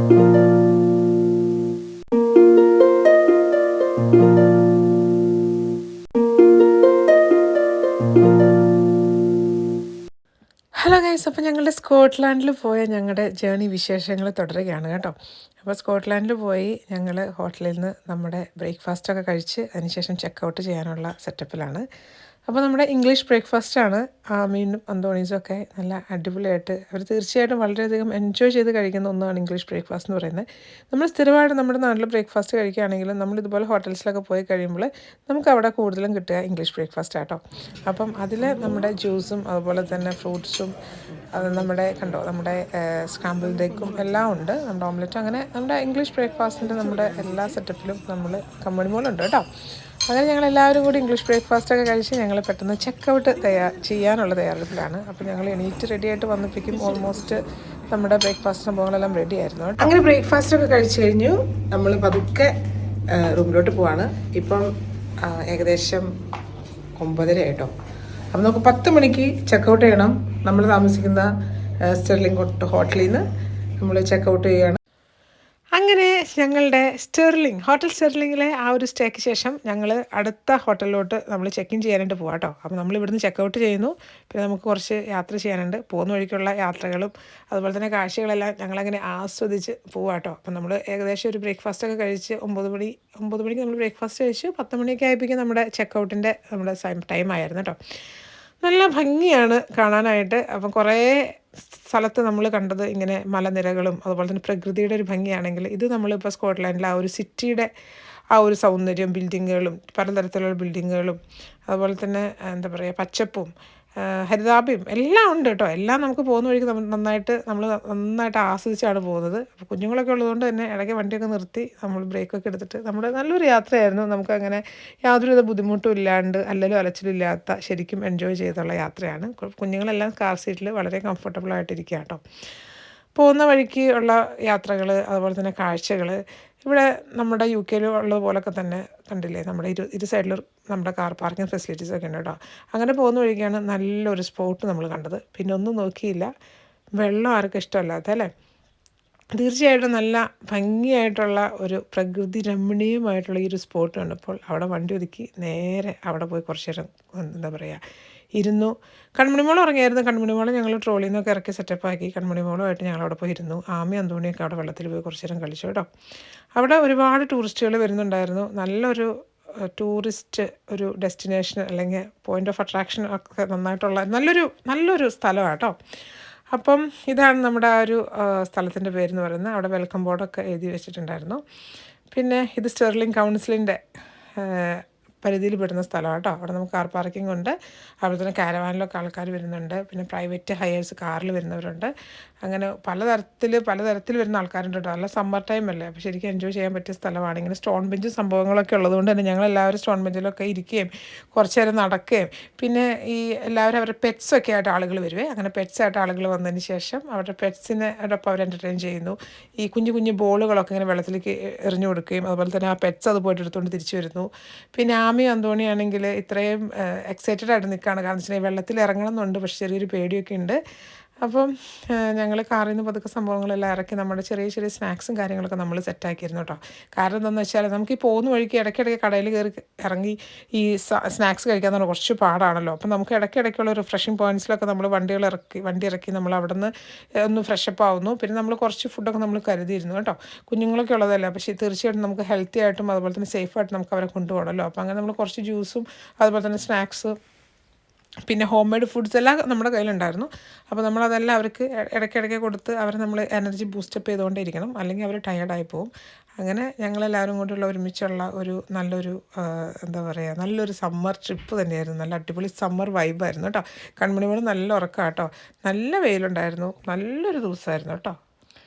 Hello guys, അപ്പോൾ ഞങ്ങളുടെ സ്കോട്ട്ലാൻഡിൽ പോയ ഞങ്ങളുടെ ജേണി വിശേഷങ്ങൾ തുടരുകയാണ് കേട്ടോ. അപ്പോൾ സ്കോട്ട്ലാൻഡിൽ പോയി ഞങ്ങൾ ഹോട്ടലിൽ നിന്ന് നമ്മുടെ ബ്രേക്ക്ഫാസ്റ്റൊക്കെ കഴിച്ച് അതിനുശേഷം ചെക്കൗട്ട് ചെയ്യാനുള്ള സെറ്റപ്പിലാണ്. അപ്പോൾ നമ്മുടെ ഇംഗ്ലീഷ് ബ്രേക്ക്ഫാസ്റ്റാണ്. മീനും അന്തോണീസും ഒക്കെ നല്ല അടിപൊളിയായിട്ട് അവർ തീർച്ചയായിട്ടും വളരെയധികം എൻജോയ് ചെയ്ത് കഴിക്കുന്ന ഒന്നാണ് ഇംഗ്ലീഷ് ബ്രേക്ക്ഫാസ്റ്റ് എന്ന് പറയുന്നത്. നമ്മൾ സ്ഥിരമായിട്ട് നമ്മുടെ നാട്ടിൽ ബ്രേക്ക്ഫാസ്റ്റ് കഴിക്കുകയാണെങ്കിലും നമ്മളിതുപോലെ ഹോട്ടൽസിലൊക്കെ പോയി കഴിയുമ്പോൾ നമുക്ക് അവിടെ കൂടുതലും കിട്ടുക ഇംഗ്ലീഷ് ബ്രേക്ക്ഫാസ്റ്റ് ആട്ടോ. അപ്പം അതിൽ നമ്മുടെ ജ്യൂസും അതുപോലെ തന്നെ ഫ്രൂട്ട്സും അത് നമ്മുടെ കണ്ടോ നമ്മുടെ സ്ക്രാമ്പിൾഡ് എഗ്ഗും എല്ലാം ഉണ്ട്, നമ്മുടെ ഓംലെറ്റ്, അങ്ങനെ നമ്മുടെ ഇംഗ്ലീഷ് ബ്രേക്ക്ഫാസ്റ്റിൻ്റെ നമ്മുടെ എല്ലാ സെറ്റപ്പിലും നമ്മൾ കമ്പനിമോളുണ്ട് കേട്ടോ. അങ്ങനെ ഞങ്ങളെല്ലാവരും കൂടി ഇംഗ്ലീഷ് ബ്രേക്ക്ഫാസ്റ്റൊക്കെ കഴിച്ച് ഞങ്ങൾ പെട്ടെന്ന് ചെക്കൗട്ട് ചെയ്യാനുള്ള തയ്യാറെടുപ്പിലാണ്. അപ്പോൾ ഞങ്ങൾ എണീറ്റ് റെഡിയായിട്ട് വന്നപ്പോഴേക്കും ഓൾമോസ്റ്റ് നമ്മുടെ ബ്രേക്ക്ഫാസ്റ്റ് സംഭവങ്ങളെല്ലാം റെഡി ആയിരുന്നു കേട്ടോ. അങ്ങനെ ബ്രേക്ക്ഫാസ്റ്റൊക്കെ കഴിച്ച് കഴിഞ്ഞു നമ്മൾ പതുക്കെ റൂമിലോട്ട് പോവാണ്. ഇപ്പം ഏകദേശം 9:30 കേട്ടോ. അപ്പം നമുക്ക് 10 മണിക്ക് ചെക്കൗട്ട് ചെയ്യണം. നമ്മൾ താമസിക്കുന്ന സ്റ്റെർലിംഗ് ഹോട്ടലിൽ നിന്ന് നമ്മൾ ചെക്കൗട്ട് ചെയ്യുകയാണ്. അങ്ങനെ ഞങ്ങളുടെ ഹോട്ടൽ സ്റ്റെർലിങ്ങിലെ ആ ഒരു സ്റ്റേക്ക് ശേഷം ഞങ്ങൾ അടുത്ത ഹോട്ടലിലോട്ട് നമ്മൾ ചെക്ക് ഇൻ ചെയ്യാനായിട്ട് പോകാം കേട്ടോ. അപ്പോൾ നമ്മൾ ഇവിടുന്ന് ചെക്കൗട്ട് ചെയ്യുന്നു. പിന്നെ നമുക്ക് കുറച്ച് യാത്ര ചെയ്യാനുണ്ട്. പോകുന്ന വഴിക്കുള്ള യാത്രകളും അതുപോലെ തന്നെ കാഴ്ചകളെല്ലാം ഞങ്ങളങ്ങനെ ആസ്വദിച്ച് പോകാം കേട്ടോ. അപ്പം നമ്മൾ ഏകദേശം ഒരു ബ്രേക്ക്ഫാസ്റ്റൊക്കെ കഴിച്ച് 9 മണിക്ക് നമ്മൾ ബ്രേക്ക്ഫാസ്റ്റ് കഴിച്ച് 10 മണിയൊക്കെ ആയപ്പോഴേക്കും നമ്മുടെ ചെക്കൗട്ടിൻ്റെ നമ്മുടെ ടൈം ആയിരുന്നു കേട്ടോ. നല്ല ഭംഗിയാണ് കാണാനായിട്ട്. അപ്പം കുറേ സ്ഥലത്ത് നമ്മൾ കണ്ടത് ഇങ്ങനെ മലനിരകളും അതുപോലെ തന്നെ പ്രകൃതിയുടെ ഒരു ഭംഗിയാണെങ്കിൽ, ഇത് നമ്മളിപ്പോൾ സ്കോട്ട്ലാൻഡിലെ ആ ഒരു സിറ്റിയുടെ ആ ഒരു സൗന്ദര്യം, ബിൽഡിങ്ങുകളും പലതരത്തിലുള്ള ബിൽഡിങ്ങുകളും അതുപോലെ തന്നെ എന്താ പറയുക പച്ചപ്പും ഹരിതാഭയും എല്ലാം ഉണ്ട് കേട്ടോ. എല്ലാം നമുക്ക് പോകുന്ന വഴിക്ക് നന്നായിട്ട് ആസ്വദിച്ചാണ് പോകുന്നത്. അപ്പോൾ കുഞ്ഞുങ്ങളൊക്കെ ഉള്ളതുകൊണ്ട് തന്നെ ഇടയ്ക്ക് വണ്ടിയൊക്കെ നിർത്തി നമ്മൾ ബ്രേക്കൊക്കെ എടുത്തിട്ട് നമ്മുടെ നല്ലൊരു യാത്രയായിരുന്നു. നമുക്കങ്ങനെ യാതൊരുവിധ ബുദ്ധിമുട്ടും ഇല്ലാണ്ട് അല്ലലും അലച്ചിലും ഇല്ലാത്ത ശരിക്കും എൻജോയ് ചെയ്തുള്ള യാത്രയാണ്. കുഞ്ഞുങ്ങളെല്ലാം കാർ സീറ്റിൽ വളരെ കംഫർട്ടബിളായിട്ടിരിക്കുക കേട്ടോ. പോകുന്ന വഴിക്ക് ഉള്ള യാത്രകൾ അതുപോലെ തന്നെ കാഴ്ചകൾ ഇവിടെ നമ്മുടെ UK ഉള്ളത് പോലൊക്കെ തന്നെ കണ്ടില്ലേ, നമ്മുടെ ഇരു സൈഡിലും നമ്മുടെ കാർ പാർക്കിംഗ് ഫെസിലിറ്റീസൊക്കെ ഉണ്ട് കേട്ടോ. അങ്ങനെ പോകുന്ന വഴിക്കാണ് നല്ലൊരു സ്പോട്ട് നമ്മൾ കണ്ടത്. പിന്നെ ഒന്നും നോക്കിയില്ല, വെള്ളം ആർക്കും ഇഷ്ടമല്ലാത്ത അല്ലേ. തീർച്ചയായിട്ടും നല്ല ഭംഗിയായിട്ടുള്ള ഒരു പ്രകൃതി രമണീയമായിട്ടുള്ള ഈ ഒരു സ്പോട്ട് കണ്ടപ്പോൾ അവിടെ വണ്ടി ഒതുക്കി നേരെ അവിടെ പോയി കുറച്ച് നേരം എന്താ പറയുക ഇരുന്നു. കൺമണിമോൾ ഇറങ്ങിയായിരുന്നു. കൺമണിമോളെ ഞങ്ങൾ ട്രോളിയിൽ നിന്നൊക്കെ ഇറക്കി സെറ്റപ്പാക്കി കൺമണിമോളുമായിട്ട് ഞങ്ങൾ അവിടെ പോയി ഇരുന്നു. ആമി അന്തോണിയൊക്കെ അവിടെ വെള്ളത്തിൽ പോയി കുറച്ച് നേരം കളിച്ചു കേട്ടോ. അവിടെ ഒരുപാട് ടൂറിസ്റ്റുകൾ വരുന്നുണ്ടായിരുന്നു. നല്ലൊരു ടൂറിസ്റ്റ് ഒരു ഡെസ്റ്റിനേഷൻ അല്ലെങ്കിൽ പോയിൻ്റ് ഓഫ് അട്രാക്ഷൻ ഒക്കെ നന്നായിട്ടുള്ള നല്ലൊരു സ്ഥലമാണ് കേട്ടോ. അപ്പം ഇതാണ് നമ്മുടെ ആ ഒരു സ്ഥലത്തിൻ്റെ പേരെന്ന് പറയുന്നത്. അവിടെ വെൽക്കം ബോർഡൊക്കെ എഴുതി വെച്ചിട്ടുണ്ടായിരുന്നു. പിന്നെ ഇത് സ്റ്റെർലിംഗ് കൗൺസിലിൻ്റെ പരിധിയിൽ പെടുന്ന സ്ഥലമാണ് കേട്ടോ. അവിടെ നമുക്ക് കാർ പാർക്കിംഗ് ഉണ്ട്. അവിടെ തന്നെ കാരവാനിലൊക്കെ ആൾക്കാർ വരുന്നുണ്ട്. പിന്നെ പ്രൈവറ്റ് ഹയേഴ്സ് കാറിൽ വരുന്നവരുണ്ട്. അങ്ങനെ പലതരത്തിൽ വരുന്ന ആൾക്കാരുണ്ട് കേട്ടോ. നല്ല സമ്മർ ടൈം അല്ലേ, അപ്പോൾ ശരിക്കും എൻജോയ് ചെയ്യാൻ പറ്റിയ സ്ഥലമാണ്. ഇങ്ങനെ സ്റ്റോൺ ബെഞ്ചും സംഭവങ്ങളൊക്കെ ഉള്ളതുകൊണ്ട് തന്നെ ഞങ്ങളെല്ലാവരും സ്റ്റോൺ ബെഞ്ചിലൊക്കെ ഇരിക്കുകയും കുറച്ച് നേരം നടക്കുകയും പിന്നെ ഈ എല്ലാവരും അവരുടെ പെറ്റ്സൊക്കെ ആയിട്ട് ആളുകൾ വരുവേ. അങ്ങനെ പെറ്റ്സായിട്ട് ആളുകൾ വന്നതിന് ശേഷം അവരുടെ പെറ്റ്സിനോടൊപ്പം അവർ എൻ്റർടൈൻ ചെയ്യുന്നു. ഈ കുഞ്ഞു ബോളുകളൊക്കെ ഇങ്ങനെ വെള്ളത്തിലേക്ക് എറിഞ്ഞു കൊടുക്കുകയും അതുപോലെ തന്നെ ആ പെറ്റ്സ് അത് പോയിട്ട് എടുത്തുകൊണ്ട് തിരിച്ചു വരുന്നു. പിന്നെ ആമി അന്തോണിയാണെങ്കിൽ ഇത്രയും എക്സൈറ്റഡ് ആയിട്ട് നിൽക്കുകയാണ്. കാരണം വെച്ചാൽ വെള്ളത്തിൽ ഇറങ്ങണം എന്നുണ്ട്, പക്ഷേ ചെറിയൊരു പേടിയൊക്കെ ഉണ്ട്. അപ്പം ഞങ്ങൾ കാറിൽ നിന്ന് പതുക്കെ സംഭവങ്ങളെല്ലാം ഇറക്കി നമ്മുടെ ചെറിയ സ്നാക്സും കാര്യങ്ങളൊക്കെ നമ്മൾ സെറ്റാക്കിയിരുന്നു കേട്ടോ. കാരണം എന്താണെന്ന് വെച്ചാൽ നമുക്ക് ഈ പോകുന്ന വഴിക്ക് ഇടയ്ക്കിടയ്ക്ക് കടയിൽ കയറി ഇറങ്ങി ഈ സ്നാക്സ് കഴിക്കാൻ പറഞ്ഞാൽ കുറച്ച് പാടാണല്ലോ. അപ്പം നമുക്ക് ഇടയ്ക്കിടയ്ക്കുള്ള റിഫ്രഷിങ് പോയിൻറ്റ്സിലൊക്കെ നമ്മൾ വണ്ടി ഇറക്കി നമ്മൾ അവിടെ നിന്ന് ഒന്ന് ഫ്രഷപ്പ് ആവുന്നു. പിന്നെ നമ്മൾ കുറച്ച് ഫുഡൊക്കെ നമ്മൾ കരുതിയിരുന്നു കേട്ടോ. കുഞ്ഞുങ്ങളൊക്കെ ഉള്ളതല്ല, പക്ഷേ തീർച്ചയായിട്ടും നമുക്ക് ഹെൽത്തി ആയിട്ടും അതുപോലെ തന്നെ സേഫായിട്ട് നമുക്ക് അവരെ കൊണ്ടുപോകണമല്ലോ. അപ്പോൾ അങ്ങനെ നമ്മൾ കുറച്ച് ജ്യൂസും അതുപോലെ തന്നെ സ്നാക്സ് പിന്നെ ഹോം മെയ്ഡ് ഫുഡ്സ് എല്ലാം നമ്മുടെ കയ്യിലുണ്ടായിരുന്നു. അപ്പോൾ നമ്മളതെല്ലാം അവർക്ക് ഇടയ്ക്കിടയ്ക്ക് കൊടുത്ത് അവരെ നമ്മൾ എനർജി ബൂസ്റ്റപ്പ് ചെയ്തുകൊണ്ടേ ഇരിക്കണം, അല്ലെങ്കിൽ അവർ ടയേർഡായി പോകും. അങ്ങനെ ഞങ്ങളെല്ലാവരും കൂടിയുള്ള ഒരുമിച്ചുള്ള നല്ലൊരു എന്താ പറയുക നല്ലൊരു സമ്മർ ട്രിപ്പ് തന്നെയായിരുന്നു. നല്ല അടിപൊളി സമ്മർ വൈബായിരുന്നു കേട്ടോ. കൺമണിമോൾ നല്ല ഉറക്കം കേട്ടോ. നല്ല വെയിലുണ്ടായിരുന്നു. നല്ലൊരു ദിവസമായിരുന്നു കേട്ടോ.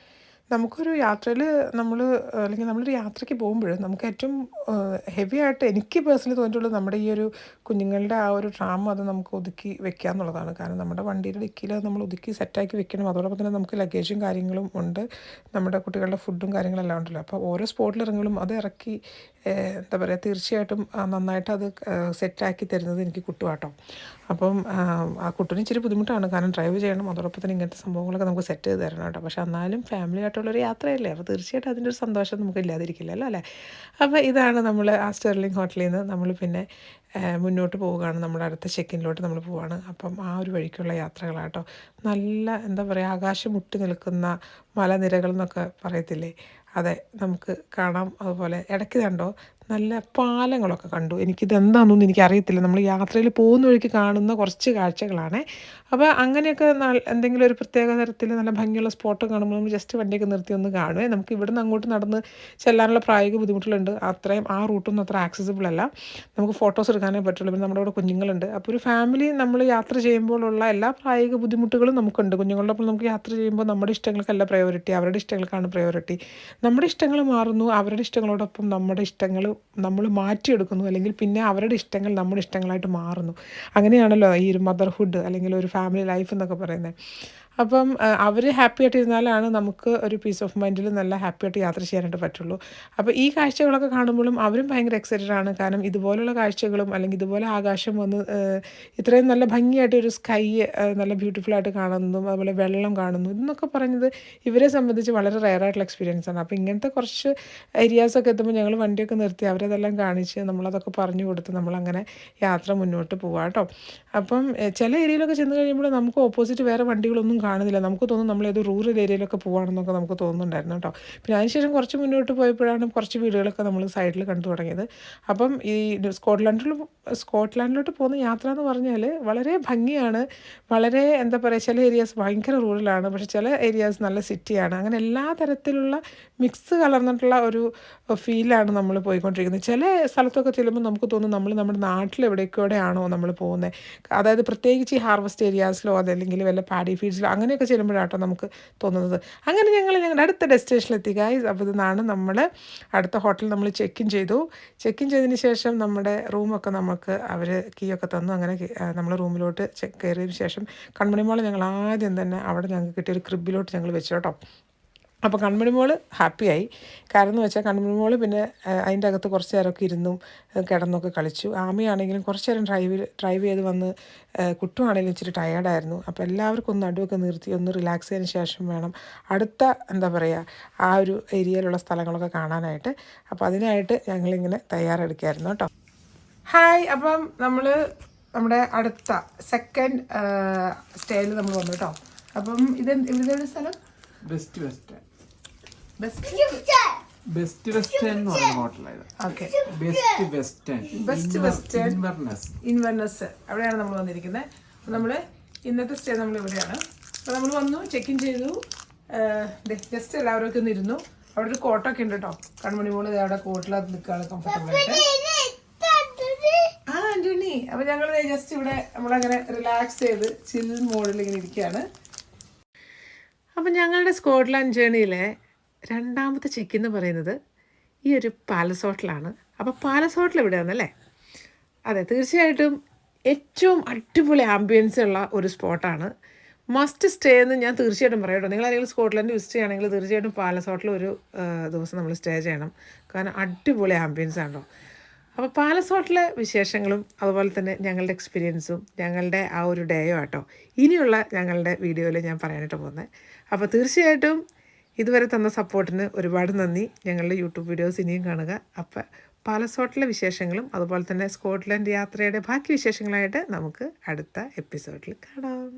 നമുക്കൊരു യാത്രയിൽ അല്ലെങ്കിൽ നമ്മളൊരു യാത്രയ്ക്ക് പോകുമ്പോൾ നമുക്ക് ഏറ്റവും ഹെവി ആയിട്ട് എനിക്ക് പേഴ്സണലി തോന്നിയിട്ടുള്ളത് നമ്മുടെ ഈ ഒരു കുഞ്ഞുങ്ങളുടെ ആ ഒരു ട്രാമ അത് നമുക്ക് ഒതുക്കി വെക്കുക എന്നുള്ളതാണ്. കാരണം നമ്മുടെ വണ്ടിയുടെ ഡിക്കിയിൽ അത് നമ്മൾ ഒതുക്കി സെറ്റാക്കി വെക്കണം. അതോടൊപ്പം തന്നെ നമുക്ക് ലഗേജും കാര്യങ്ങളും ഉണ്ട്, നമ്മുടെ കുട്ടികളുടെ ഫുഡും കാര്യങ്ങളെല്ലാം ഉണ്ടല്ലോ. അപ്പോൾ ഓരോ സ്പോട്ടിൽ ഇറങ്ങുമ്പോഴും അത് ഇറക്കി എന്താ പറയുക തീർച്ചയായിട്ടും നന്നായിട്ട് അത് സെറ്റാക്കി തരുന്നത് എനിക്ക് കുട്ടുവാട്ടോ. അപ്പം ആ കുട്ടിന് ഇച്ചിരി ബുദ്ധിമുട്ടാണ്, കാരണം ഡ്രൈവ് ചെയ്യണം, അതോടൊപ്പം തന്നെ ഇങ്ങനത്തെ സംഭവങ്ങളൊക്കെ നമുക്ക് സെറ്റ് ചെയ്ത് തരണം കേട്ടോ. പക്ഷേ എന്നാലും ഫാമിലി ആയിട്ട് ആയിട്ടുള്ളൊരു യാത്രയല്ലേ. അപ്പോൾ തീർച്ചയായിട്ടും അതിൻ്റെ ഒരു സന്തോഷം നമുക്ക് ഇല്ലാതിരിക്കില്ലല്ലോ അല്ലേ. അപ്പോൾ ഇതാണ് നമ്മൾ ആ സ്റ്റെർലിംഗ് ഹോട്ടലിൽ നിന്ന് നമ്മൾ പിന്നെ മുന്നോട്ട് പോവുകയാണ്. നമ്മുടെ അടുത്ത ചെക്കിനിലോട്ട് നമ്മൾ പോവുകയാണ്. അപ്പം ആ ഒരു വഴിക്കുള്ള യാത്രകളാട്ടോ. നല്ല എന്താ പറയുക, ആകാശം മുട്ടി നിൽക്കുന്ന മലനിരകൾ എന്നൊക്കെ പറയത്തില്ലേ, അതെ നമുക്ക് കാണാം. അതുപോലെ ഇടയ്ക്ക് കണ്ടോ നല്ല പാലങ്ങളൊക്കെ കണ്ടു. എനിക്കിതെന്താണെന്നൊന്നും എനിക്കറിയത്തില്ല. നമ്മൾ യാത്രയിൽ പോകുന്ന വഴിക്ക് കാണുന്ന കുറച്ച് കാഴ്ചകളാണ്. അപ്പോൾ അങ്ങനെയൊക്കെ എന്തെങ്കിലും ഒരു പ്രത്യേക തരത്തിൽ നല്ല ഭംഗിയുള്ള സ്പോട്ട് കാണുമ്പോൾ നമ്മൾ ജസ്റ്റ് വണ്ടിയൊക്കെ നിർത്തി ഒന്ന് കാണുമേ. നമുക്ക് ഇവിടുന്ന് അങ്ങോട്ട് നടന്ന് ചെല്ലാനുള്ള പ്രായോഗിക ബുദ്ധിമുട്ടുകളുണ്ട്. അത്രയും ആ റൂട്ടൊന്നും അത്ര ആക്സസിബിൾ അല്ല. നമുക്ക് ഫോട്ടോസ് എടുക്കാനേ പറ്റുള്ളൂ. പിന്നെ നമ്മുടെ ഇവിടെ കുഞ്ഞുങ്ങളുണ്ട്. അപ്പോൾ ഒരു ഫാമിലി നമ്മൾ യാത്ര ചെയ്യുമ്പോഴുള്ള എല്ലാ പ്രായോഗിക ബുദ്ധിമുട്ടുകളും നമുക്കുണ്ട്. കുഞ്ഞുങ്ങളോടൊപ്പം നമുക്ക് യാത്ര ചെയ്യുമ്പോൾ നമ്മുടെ ഇഷ്ടങ്ങൾക്കല്ല പ്രയോറിറ്റി, അവരുടെ ഇഷ്ടങ്ങൾക്കാണ് പ്രയോറിറ്റി. നമ്മുടെ ഇഷ്ടങ്ങൾ മാറുന്നു, അവരുടെ ഇഷ്ടങ്ങളോടൊപ്പം നമ്മുടെ ഇഷ്ടങ്ങൾ നമ്മൾ മാറ്റിയെടുക്കുന്നു, അല്ലെങ്കിൽ പിന്നെ അവരുടെ ഇഷ്ടങ്ങൾ നമ്മുടെ ഇഷ്ടങ്ങളായിട്ട് മാറുന്നു. അങ്ങനെയാണല്ലോ ഈ ഒരു മദർഹുഡ് അല്ലെങ്കിൽ ഒരു ഫാമിലി ലൈഫ് എന്നൊക്കെ പറയുന്നത്. അപ്പം അവർ ഹാപ്പി ആയിട്ടിരുന്നാലാണ് നമുക്ക് ഒരു പീസ് ഓഫ് മൈൻഡിൽ നല്ല ഹാപ്പി ആയിട്ട് യാത്ര ചെയ്യാനായിട്ട് പറ്റുള്ളൂ. അപ്പോൾ ഈ കാഴ്ചകളൊക്കെ കാണുമ്പോഴും അവരും ഭയങ്കര എക്സൈറ്റഡ് ആണ്. കാരണം ഇതുപോലുള്ള കാഴ്ചകളും അല്ലെങ്കിൽ ഇതുപോലെ ആകാശം വന്ന് ഇത്രയും നല്ല ഭംഗിയായിട്ട് ഒരു സ്കൈ നല്ല ബ്യൂട്ടിഫുള്ളായിട്ട് കാണുന്നതും അതുപോലെ വെള്ളം കാണുന്നു എന്നൊക്കെ പറയുന്നത് ഇവരെ സംബന്ധിച്ച് വളരെ റെയറായിട്ടുള്ള എക്സ്പീരിയൻസ് ആണ്. അപ്പോൾ ഇങ്ങനത്തെ കുറച്ച് ഏരിയാസൊക്കെ എത്തുമ്പോൾ ഞങ്ങൾ വണ്ടിയൊക്കെ നിർത്തി അവരതെല്ലാം കാണിച്ച് നമ്മളതൊക്കെ പറഞ്ഞു കൊടുത്ത് നമ്മളങ്ങനെ യാത്ര മുന്നോട്ട് പോകാം കേട്ടോ. അപ്പം ചില ഏരിയയിലൊക്കെ ചെന്ന് കഴിയുമ്പോൾ നമുക്ക് ഓപ്പോസിറ്റ് വേറെ വണ്ടികളൊന്നും കാണുന്നില്ല. നമുക്ക് തോന്നും നമ്മളേത് റൂറൽ ഏരിയയിലൊക്കെ പോകുകയാണെന്നൊക്കെ നമുക്ക് തോന്നുന്നുണ്ടായിരുന്നു കേട്ടോ. പിന്നെ അതിനുശേഷം കുറച്ച് മുന്നോട്ട് പോയപ്പോഴാണ് കുറച്ച് വീടുകളൊക്കെ നമ്മൾ സൈഡിൽ കണ്ടു തുടങ്ങിയത്. അപ്പം ഈ സ്കോട്ട്ലാൻഡിലോട്ട് പോകുന്ന യാത്ര എന്ന് പറഞ്ഞാൽ വളരെ ഭംഗിയാണ്. വളരെ എന്താ പറയുക, ചില ഏരിയാസ് ഭയങ്കര റൂറലാണ്, പക്ഷേ ചില ഏരിയാസ് നല്ല സിറ്റിയാണ്. അങ്ങനെ എല്ലാ തരത്തിലുള്ള മിക്സ് കലർന്നിട്ടുള്ള ഒരു ഫീലാണ് നമ്മൾ പോയിക്കൊണ്ടിരിക്കുന്നത്. ചില സ്ഥലത്തൊക്കെ ചെല്ലുമ്പോൾ നമുക്ക് തോന്നും നമ്മൾ നമ്മുടെ നാട്ടിൽ എവിടേക്കൂടെയാണോ നമ്മൾ പോകുന്നത്. അതായത് പ്രത്യേകിച്ച് ഈ ഹാർവസ്റ്റ് ഏരിയാസിലോ അതല്ലെങ്കിൽ വല്ല പാഡി ഫീൽഡ്സിലോ അങ്ങനെയൊക്കെ ചെല്ലുമ്പോഴാട്ടോ നമുക്ക് തോന്നുന്നത്. അങ്ങനെ ഞങ്ങളുടെ അടുത്ത ഡെസ്റ്റിനേഷനിലെത്തി ഗൈസ്. അപ്പോൾ ഇതാണ് നമ്മൾ അടുത്ത ഹോട്ടലിൽ നമ്മൾ ചെക്ക് ഇൻ ചെയ്തു. ചെക്ക് ഇൻ ചെയ്തതിന് ശേഷം നമ്മുടെ റൂമൊക്കെ നമുക്ക് അവർ കീയൊക്കെ തന്നു. അങ്ങനെ നമ്മൾ റൂമിലോട്ട് കയറിയതിന് ശേഷം കൺമണി മോൾ ഞങ്ങൾ ആദ്യം തന്നെ അവിടെ ഞങ്ങൾക്ക് കിട്ടിയൊരു ക്രിബിലോട്ട് ഞങ്ങൾ വെച്ചു കേട്ടോ. അപ്പോൾ കൺമണി മോൾ ഹാപ്പിയായി. കാരണം എന്ന് വെച്ചാൽ കൺമണി മോൾ പിന്നെ അതിൻ്റെ അകത്ത് കുറച്ച് നേരമൊക്കെ ഇരുന്നും കിടന്നൊക്കെ കളിച്ചു. ആമയാണെങ്കിലും കുറച്ച് നേരം ഡ്രൈവ് ചെയ്ത് വന്ന് കുട്ടുവാണെങ്കിലും ഇച്ചിരി ടയേർഡായിരുന്നു. അപ്പോൾ എല്ലാവർക്കും ഒന്ന് നടുവൊക്കെ നിർത്തി ഒന്ന് റിലാക്സ് ചെയ്തതിന് ശേഷം വേണം അടുത്ത എന്താ പറയുക ആ ഒരു ഏരിയയിലുള്ള സ്ഥലങ്ങളൊക്കെ കാണാനായിട്ട്. അപ്പോൾ അതിനായിട്ട് ഞങ്ങളിങ്ങനെ തയ്യാറെടുക്കുകയായിരുന്നു കേട്ടോ. ഹായ്, അപ്പം നമ്മൾ നമ്മുടെ അടുത്ത സെക്കൻഡ് സ്റ്റേയിൽ നമ്മൾ വന്നു കേട്ടോ. അപ്പം ഇതൊരു സ്ഥലം ബെസ്റ്റ് വെസ്റ്റേൺ ഇൻവെർനസ് അവിടെയാണ് നമ്മൾ വന്നിരിക്കുന്നത്. അപ്പോൾ നമ്മൾ ഇന്നത്തെ സ്റ്റേ നമ്മൾ ഇവിടെയാണ്. അപ്പോൾ നമ്മൾ വന്നു, ചെക്ക് ഇൻ ചെയ്തു, ജസ്റ്റ് എല്ലാവരും ഒന്ന് ഇരുന്നു. അവിടെ ഒരു കോട്ടൊക്കെ ഉണ്ട് കേട്ടോ. കൺമണി മോള് അവിടെ കോട്ടിലകത്ത് നിൽക്കുകയാണ് കംഫർട്ടബിൾ ആയിട്ട്. ആന്റണി, അപ്പോൾ ഞങ്ങൾ ജസ്റ്റ് ഇവിടെ നമ്മളങ്ങനെ റിലാക്സ് ചെയ്ത് ചിൽ മോഡിൽ ഇങ്ങനെ ഇരിക്കുകയാണ്. അപ്പം ഞങ്ങളുടെ സ്കോട്ട്ലാൻഡ് ജേണിയിലെ രണ്ടാമത്തെ ചെക്ക് എന്ന് പറയുന്നത് ഈ ഒരു പാലസ് ഹോട്ടലാണ്. അപ്പോൾ പാലസ് ഹോട്ടൽ എവിടെയാണെന്നല്ലേ? അതെ, തീർച്ചയായിട്ടും ഏറ്റവും അടിപൊളി ആംബിയൻസ് ഉള്ള ഒരു സ്പോട്ടാണ്. മസ്റ്റ് സ്റ്റേ എന്ന് ഞാൻ തീർച്ചയായിട്ടും പറയട്ടോ. നിങ്ങൾ ആരെങ്കിലും സ്കോട്ട്ലാൻഡ് വിസിറ്റ് ചെയ്യുകയാണെങ്കിൽ തീർച്ചയായിട്ടും പാലസ് ഹോട്ടൽ ഒരു ദിവസം നമ്മൾ സ്റ്റേ ചെയ്യണം. കാരണം അടിപൊളി ആംബിയൻസ് ആണല്ലോ. അപ്പോൾ പാലസ് ഹോട്ടലിലെ വിശേഷങ്ങളും അതുപോലെ തന്നെ ഞങ്ങളുടെ എക്സ്പീരിയൻസും ഞങ്ങളുടെ ആ ഒരു ഡേയോ ആട്ടോ ഇനിയുള്ള ഞങ്ങളുടെ വീഡിയോയിൽ ഞാൻ പറയാനായിട്ട് പോകുന്നത്. അപ്പോൾ തീർച്ചയായിട്ടും ഇതുവരെ തന്ന സപ്പോർട്ടിന് ഒരുപാട് നന്ദി. ഞങ്ങളുടെ യൂട്യൂബ് വീഡിയോസ് ഇനിയും കാണുക. അപ്പോൾ പാലസ് ഹോട്ടലിലെ വിശേഷങ്ങളും അതുപോലെ തന്നെ സ്കോട്ട്ലാൻഡ് യാത്രയുടെ ബാക്കി വിശേഷങ്ങളായിട്ട് നമുക്ക് അടുത്ത എപ്പിസോഡിൽ കാണാം.